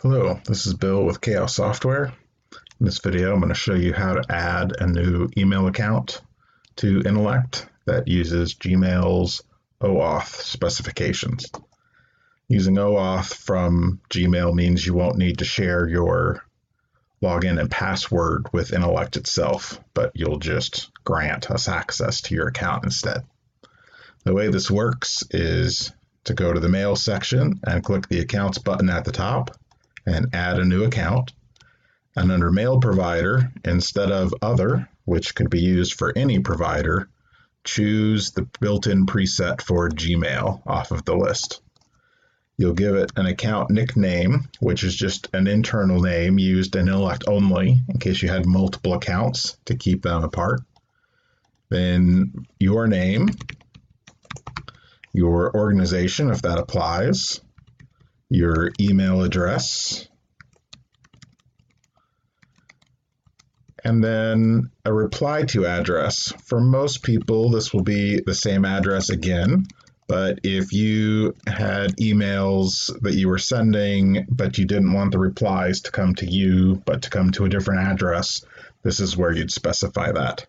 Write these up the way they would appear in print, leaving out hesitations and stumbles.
Hello, this is Bill with Chaos Software. In this video, I'm going to show you how to add a new email account to Intellect that uses Gmail's OAuth specifications. Using OAuth from Gmail means you won't need to share your login and password with Intellect itself, but you'll just grant us access to your account instead. The way this works is to go to the Mail section and click the Accounts button at the top and add a new account. And under Mail Provider, instead of Other, which could be used for any provider, choose the built-in preset for Gmail off of the list. You'll give it an account nickname, which is just an internal name used in Intellect only, in case you had multiple accounts to keep them apart. Then your name, your organization, if that applies, your email address, and then a reply to address. For most people, this will be the same address again, but if you had emails that you were sending, but you didn't want the replies to come to you, but to come to a different address, this is where you'd specify that.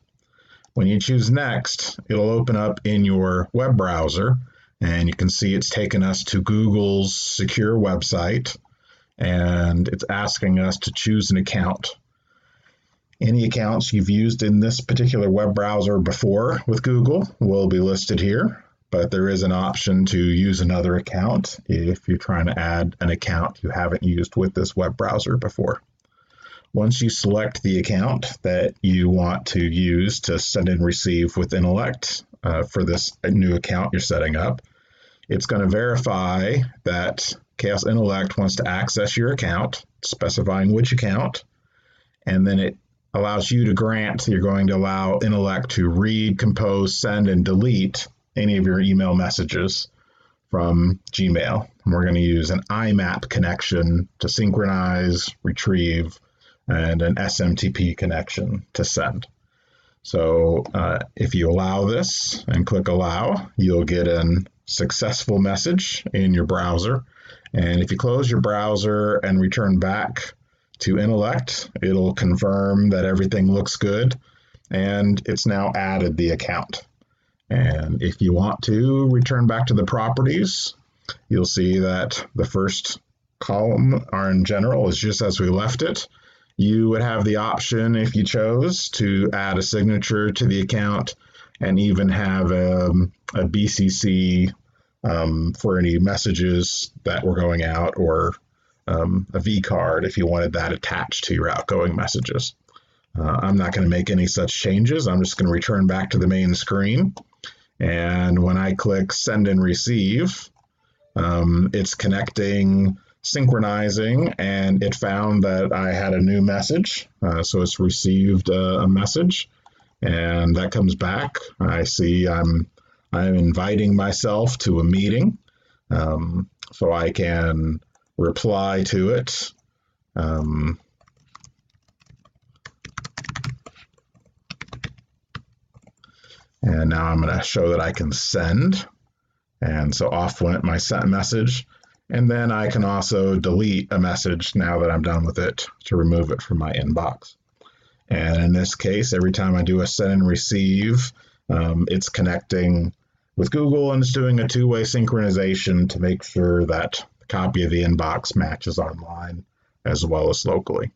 When you choose Next, it'll open up in your web browser, and you can see it's taken us to Google's secure website, and it's asking us to choose an account. Any accounts you've used in this particular web browser before with Google will be listed here, but there is an option to use another account if you're trying to add an account you haven't used with this web browser before. Once you select the account that you want to use to send and receive with Intellect for this new account you're setting up, it's going to verify that Chaos Intellect wants to access your account, specifying which account, and then it allows you to grant you're going to allow Intellect to read, compose, send, and delete any of your email messages from Gmail. And we're going to use an IMAP connection to synchronize, retrieve, and an SMTP connection to send. So if you allow this and click Allow, you'll get a successful message in your browser. And if you close your browser and return back to Intellect, it'll confirm that everything looks good and it's now added the account. And if you want to return back to the properties, you'll see that the first column in general is just as we left it. You would have the option, if you chose, to add a signature to the account and even have a BCC for any messages that were going out, or a V card if you wanted that attached to your outgoing messages. I'm not going to make any such changes. I'm just going to return back to the main screen. And when I click Send and Receive, it's connecting, synchronizing, and it found that I had a new message. So it's received a message, and that comes back. I see I'm inviting myself to a meeting, so I can reply to it. And now I'm going to show that I can send. And so off went my sent message. And then I can also delete a message now that I'm done with it to remove it from my inbox. And in this case, every time I do a send and receive, it's connecting with Google and it's doing a two-way synchronization to make sure that the copy of the inbox matches online as well as locally.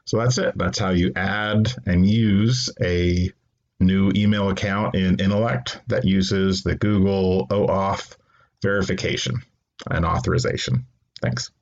So that's it. That's how you add and use a new email account in Intellect that uses the Google OAuth verification and authorization. Thanks.